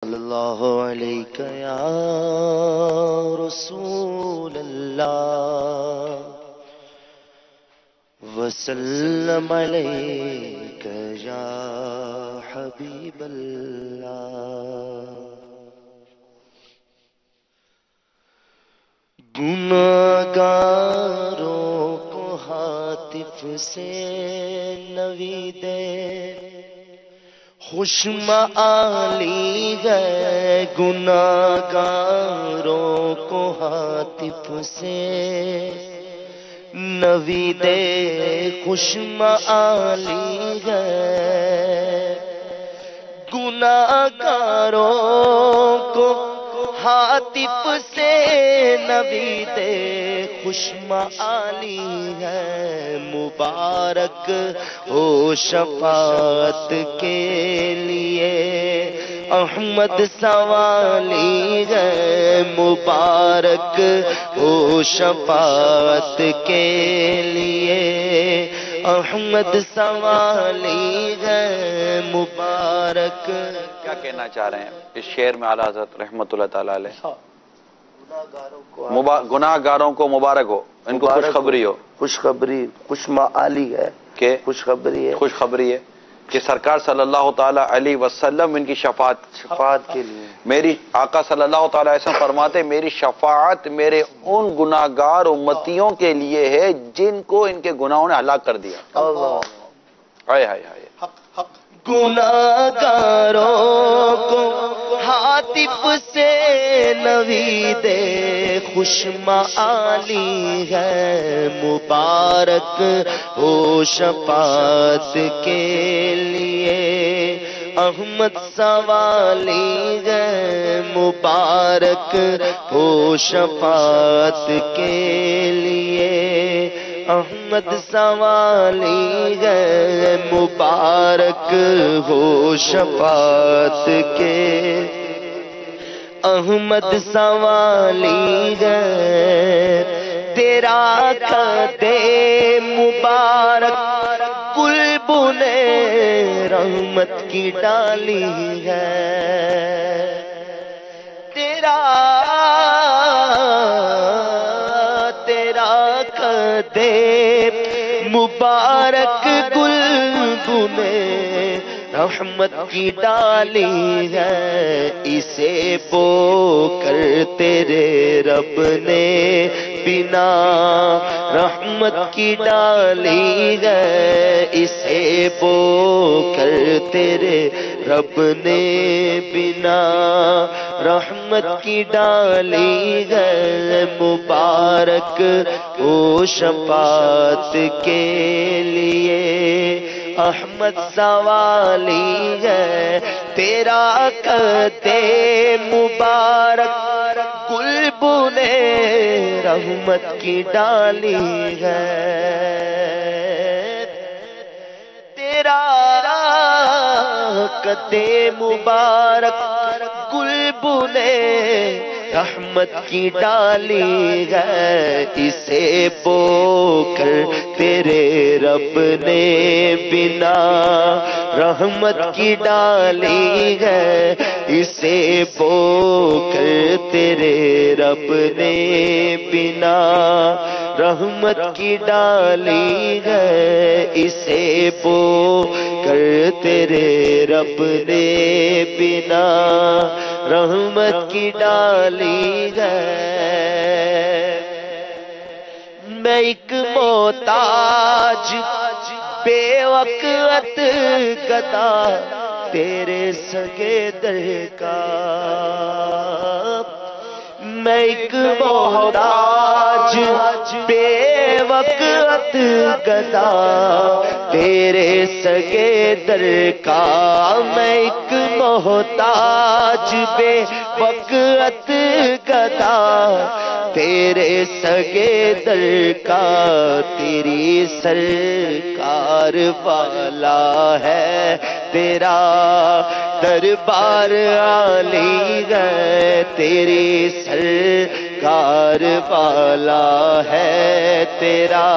صلی اللہ علیہ یا رسول اللہ وسلم علیک یا حبیب اللہ۔ گناہگاروں کو ہاتف سے نویدے خوشمعالی ہے، گناہگاروں کو ہاتف سے نویدے خوشمعالی ہے، گناہگاروں کو ہاتف سے نویدے خوشمعالی ہے، مبارک ہو شفاعت کے لیے احمد سوالی ہے، مبارک ہو شفاعت کے لیے احمد سوالی ہے، مبارک۔ کیا کہنا چاہ رہے ہیں اس شعر میں اعلیٰ حضرت رحمۃ اللہ تعالی علیہ؟ گناہگاروں کو مبارک ہو، ان کو خوشخبری ہو، خوشخبری خوشمعالی ہے کہ خوشخبری ہے، خوشخبری ہے کہ سرکار صلی اللہ تعالی علیہ وسلم ان کی شفاعت کے لیے میری آقا صلی اللہ تعالی علیہ وسلم فرماتے میری شفاعت میرے ان گناہگار امتیوں کے لیے ہے جن کو ان کے گناہوں نے ہلاک کر دیا۔ اللہ ہائے ہائے ہائے۔ گناہگاروں کو ہاتف سے نویدے خوشمعالی ہے، مبارک ہو شفاعت کے لیے احمد سوالی ہے، مبارک ہو شفاعت کے لیے احمد سوالی ہے، مبارک ہو شفاعت کے احمد سوالی ہے، تیرا قد مبارک گلبن رحمت کی ڈالی ہے، تیرا قد مبارک گلبن رحمت کی ڈالی ہے، اسے بو کر تیرے رب نے بنا رحمت کی ڈالی ہے، اسے بو کر تیرے رب نے بنا رحمت کی ڈالی ہے، مبارک ہو شفاعت کے لیے احمد سوالی ہے، تیرا قد مبارک گلبن رحمت کی ڈالی ہے، تیرا قد مبارک گلبن رحمت کی ڈالی ہے، اسے بو کر تیرے رب نے بنا رحمت کی ڈالی ہے، اسے بو کر تیرے رب نے بنا رحمت کی ڈالی ہے، اسے بو کر تیرے رب نے بنا رحمت کی ڈالی ہے، میں ایک محتاج بے وقت گدا تیرے سگے در کا، میں ایک محتاج بے وقت گدا تیرے سگے در کا، میں ایک محتاج بے وقت گدا تیرے سگے در کا، تیری سرکار والا ہے تیرا دربار عالی ہے، تیری سرکار والا ہے تیرا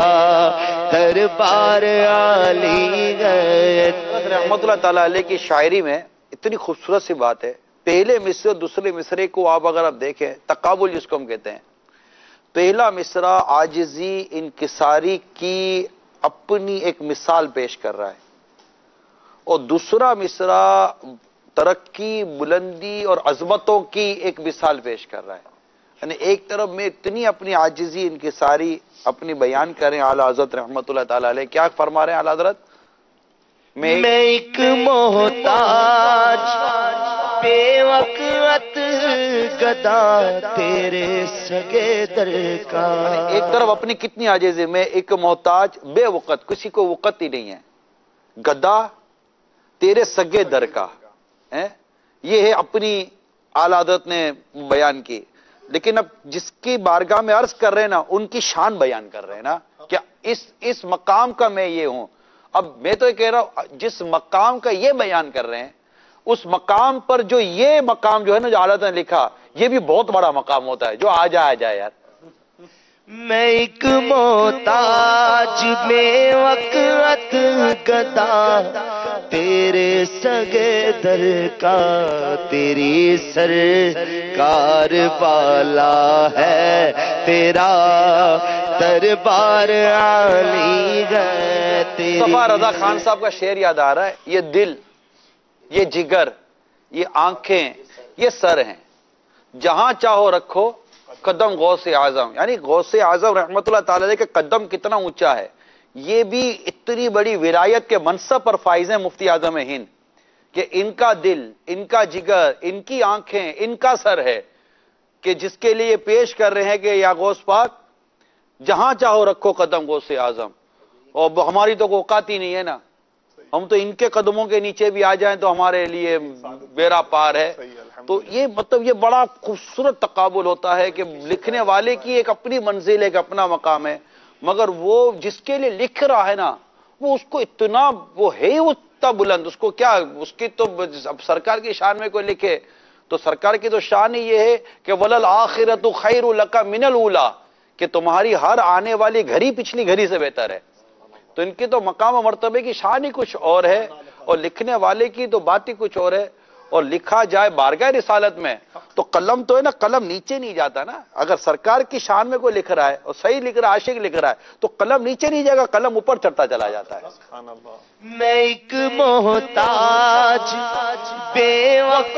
دربار عالی ہے۔ رحمت اللہ تعالیٰ علیہ کی شاعری میں اتنی خوبصورت سی بات ہے پہلے مصرے اور دوسرے مصرے کو آپ اگر آپ دیکھیں، تقابل جس کو ہم کہتے ہیں، پہلا مصرع عاجزی انکساری کی اپنی ایک مثال پیش کر رہا ہے، اور دوسرا مصرع ترقی، بلندی اور عظمتوں کی ایک مثال پیش کر رہا ہے. یعنی ایک طرف میں اتنی اپنی عاجزی انکساری اپنی بیان کریں اعلیٰ حضرت رحمت اللہ تعالی علیہ، کیا فرما رہے ہیں اعلیٰ حضرت؟ میں ایک محتاج بے وقت گدا تیرے سگے در کا. ایک طرف اپنی کتنی عاجزی، میں ایک محتاج بے وقت، کسی کو وقت ہی نہیں ہے، گدا تیرے سگے در کا. یہ ہے اپنی اعلیٰ حضرت نے بیان کی. لیکن اب جس کی بارگاہ میں عرض کر رہے ہیں نا، ان کی شان بیان کر رہے ہیں نا، کیا اس مقام کا میں یہ ہوں. اب میں تو یہ کہہ رہا ہوں، جس مقام کا یہ بیان کر رہے ہیں، اس مقام پر جو یہ مقام جو ہے نا، جو اعلیٰ حضرت نے لکھا، یہ بھی بہت بڑا مقام ہوتا ہے. جو آ جائے یار. میں ایک محتاج بے وقت گدا تیرے سگے در کا، تیری سرکار والا ہے، تیرا دربار عالی ہے. صفا رضا خان صاحب کا شعر یاد آ رہا ہے، یہ دل، یہ جگر، یہ آنکھیں، یہ سر ہیں، جہاں چاہو رکھو قدم غوث اعظم. یعنی غوث اعظم رحمت اللہ تعالی علیہ کے قدم کتنا اونچا ہے. یہ بھی اتنی بڑی ولایت کے منصب پر فائز ہیں مفتی اعظم ہند، کہ ان کا دل، ان کا جگر، ان کی آنکھیں، ان کا سر ہے، کہ جس کے لیے پیش کر رہے ہیں کہ یا غوث پاک جہاں چاہو رکھو قدم غوث اعظم. اور ہماری تو اوقات ہی نہیں ہے نا، ہم تو ان کے قدموں کے نیچے بھی آ جائیں تو ہمارے لیے بیڑا پار ہے. تو یہ مطلب یہ بڑا خوبصورت تقابل ہوتا ہے کہ لکھنے والے کی ایک اپنی منزل ہے، ایک اپنا مقام ہے، مگر وہ جس کے لیے لکھ رہا ہے نا، وہ اس کو اتنا، وہ ہے ہی اتنا بلند، اس کو کیا، اس کی تو اب سرکار کی شان میں کوئی لکھے تو سرکار کی تو شان ہی یہ ہے کہ وَلَلْآخِرَةُ خَيْرُ لَكَ مِنَ الْأُولَىٰ، کہ تمہاری ہر آنے والی گھڑی پچھلی گھڑی سے بہتر ہے. تو ان کی تو مقام و مرتبے کی شان ہی کچھ اور ہے، اور لکھنے والے کی تو بات ہی کچھ اور ہے. اور لکھا جائے بارگاہ رسالت میں تو قلم تو ہے نا، قلم نیچے نہیں جاتا نا. اگر سرکار کی شان میں کوئی لکھ رہا ہے اور صحیح لکھ رہا ہے، عاشق لکھ رہا ہے، تو قلم نیچے نہیں جائے گا، قلم اوپر چڑھتا چلا جاتا ہے. میں ایک محتاج بے وقت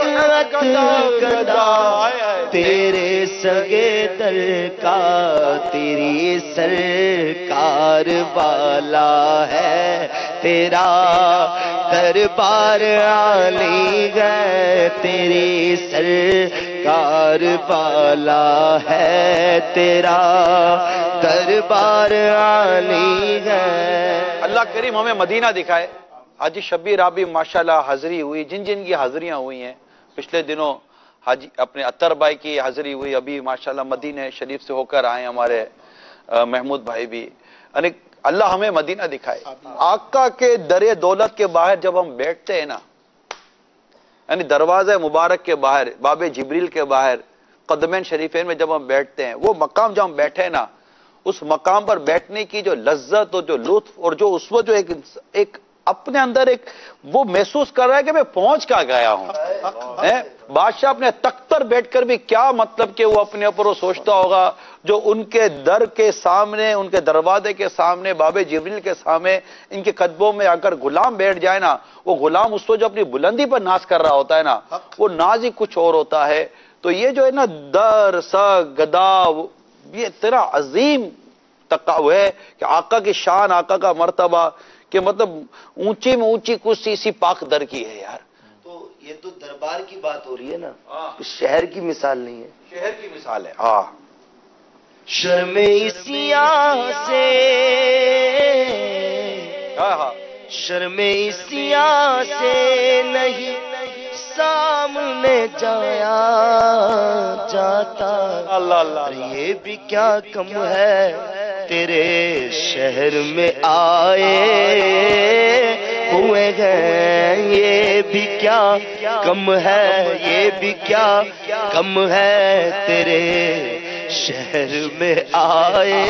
گدا تیرے سگے در کا، تیری سرکار والا ہے، تیرا دربار عالی ہے، تیری سرکار والا ہے، تیرا دربار عالی ہے. اللہ کریم ہمیں مدینہ دکھائے. حاجی شبیر رابی ماشاءاللہ حاضری ہوئی، جن جن کی حاضریاں ہوئی ہیں پچھلے دنوں، حاجی اپنے اطہر بھائی کی حاضری ہوئی، ابھی ماشاءاللہ مدینہ شریف سے ہو کر آئے ہمارے محمود بھائی بھی. یعنی اللہ ہمیں مدینہ دکھائے. آقا کے در دولت کے باہر جب ہم بیٹھتے ہیں نا، یعنی دروازہ مبارک کے باہر، باب جبریل کے باہر، قدمین شریفین میں جب ہم بیٹھتے ہیں، وہ مقام جب ہم بیٹھے نا، اس مقام پر بیٹھنے کی جو لذت اور جو لطف اور جو اس وقت جو ایک اپنے اندر ایک وہ محسوس کر رہا ہے کہ میں پہنچ کا گیا ہوں. بادشاہ اپنے تخت پر بیٹھ کر بھی کیا مطلب کہ وہ اپنے اوپر وہ سوچتا ہوگا، جو ان کے در کے سامنے، ان کے دروازے کے سامنے، باب جبریل کے سامنے ان کے قدموں میں اگر غلام بیٹھ جائے نا، وہ غلام اس وقت جو اپنی بلندی پر ناز کر رہا ہوتا ہے نا، وہ ناز ہی کچھ اور ہوتا ہے. تو یہ جو ہے نا در سا گدا، یہ اتنا عظیم تقاو ہے کہ آقا کی شان، آقا کا مرتبہ، کہ مطلب اونچی میں اونچی کچھ اسی پاک در کی ہے یار. تو یہ تو دربار کی بات ہو رہی ہے نا، شہر کی مثال نہیں ہے. شہر کی مثال ہے. ہاں، شرم سیاہ سے، شرم سیاہ سے نہیں سامنے جایا جاتا. اللہ اللہ، یہ بھی کیا کم ہے تیرے شہر میں آئے ہوئے گئے، یہ بھی کیا کم ہے، یہ بھی کیا کم ہے تیرے شہر میں آئے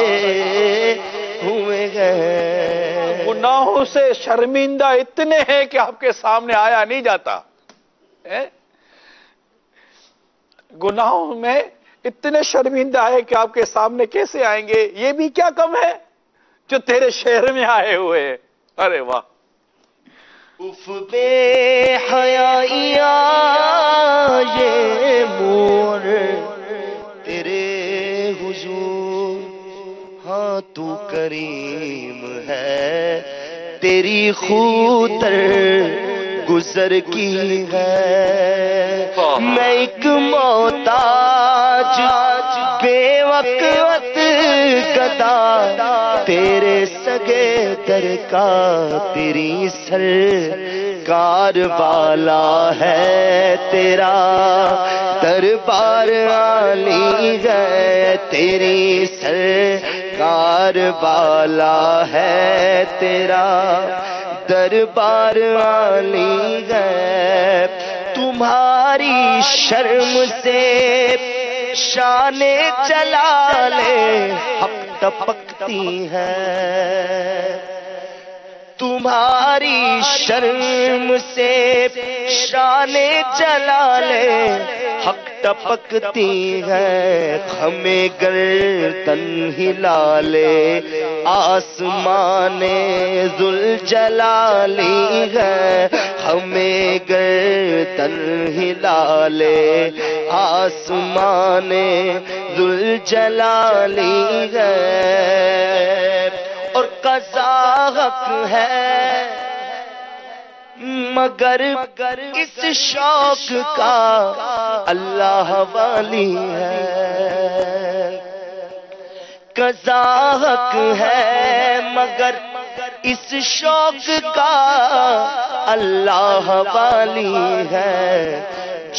ہوئے گئے. گناہوں سے شرمندہ اتنے ہیں کہ آپ کے سامنے آیا نہیں جاتا. گناہوں میں اتنے شرمندہ ہے کہ آپ کے سامنے کیسے آئیں گے؟ یہ بھی کیا کم ہے جو تیرے شہر میں آئے ہوئے ہیں۔ ارے واہ! اف بے حیائیا یہ مور تیرے حضور، ہاں تو کریم ہے، تیری خوتر گزر کی ہے، میں ایک محتاج بے وقت گدا، تیرے سگے در کا تیری سرکار والا ہے، تیرا دربار عالی ہے، تیری سرکار والا ہے، تیرا دربار عالی ہے، تمہاری شرم سے شان جلالے حق ٹپکتی ہے، تمہاری شرم سے شان جلالے حق ٹپکتی ہے، ہمیں گردن ہلا لے آسمان ذوالجلالی ہے، ہمیں گردن ہلا لے آسمان ذوالجلالی ہے، اور قضا حق ہے مگر اس شوق کا اللہ والی ہے، قضا حق ہے مگر اس شوق کا اللہ والی ہے،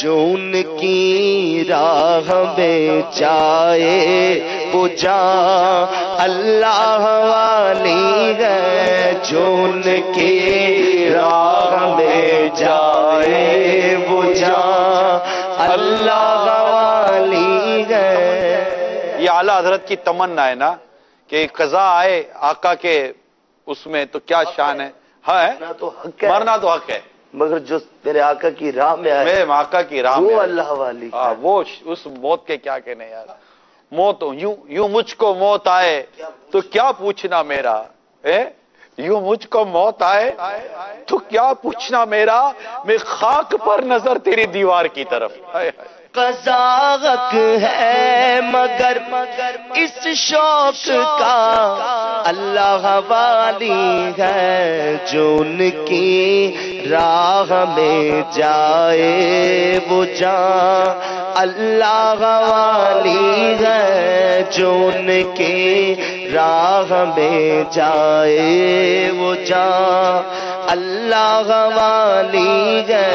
جو ان کی راہ میں جائے وہ جاں اللہ والی ہے، جو ان کی راہ میں جائے وہ جاں اللہ والی ہے۔ یہ اعلیٰ حضرت کی تمنا ہے نا کہ قضا آئے آقا کے اس میں تو کیا شان ہے۔ ہاں مرنا تو حق ہے مگر جو میرے آقا کی راہ میں آئے، میرے آقا کی راہ میں وہ اللہ والی، وہ اس موت کے کیا کہنے یار، موت یوں مجھ کو موت آئے تو کیا پوچھنا میرا، یوں مجھ کو موت آئے تو کیا پوچھنا میرا، میں خاک پر نظر تیری دیوار کی طرف۔ قضا حق ہے مگر اس شوق کا اللہ والی ہے، جو ان کی راہ میں جائے وہ جاں اللہ والی ہے، جو ان کی راہ میں جائے وہ جاں اللہ والی ہے،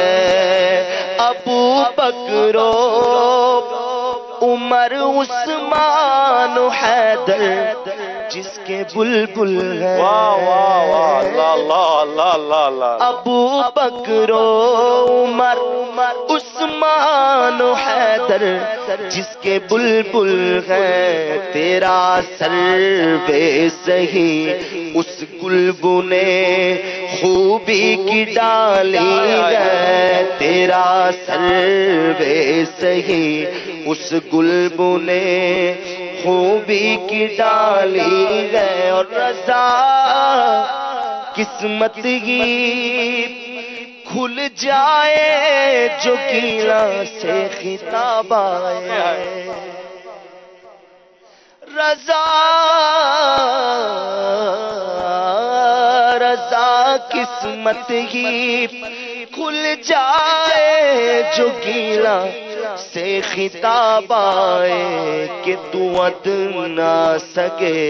ابو بکر عمر عثمان حیدر جس کے بلبل ہے، واہ واہ واہ اللہ اللہ اللہ اللہ اللہ، ابو بکر عمر عثمان حیدر جس کے بلبل ہے، تیرا سروے سہی اس گلبنے خوبی کی ڈالی ہے، تیرا سروے سہی اس گلبنے خوبی کی ڈالی ہے، اور رضا قسمت ہی کھل جائے جو گیلا سے خطاب آئے، رضا قسمت ہی کھل جائے جو گیلا سے خطاب آئے، کہ تو اد نہ سکے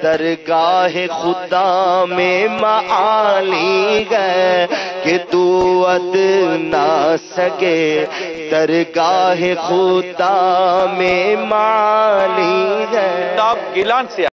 درگاہ خدا میں معالی ہے، کہ تو اد نہ سکے درگاہ خدا میں معالی ہے۔ آپ گیلان سے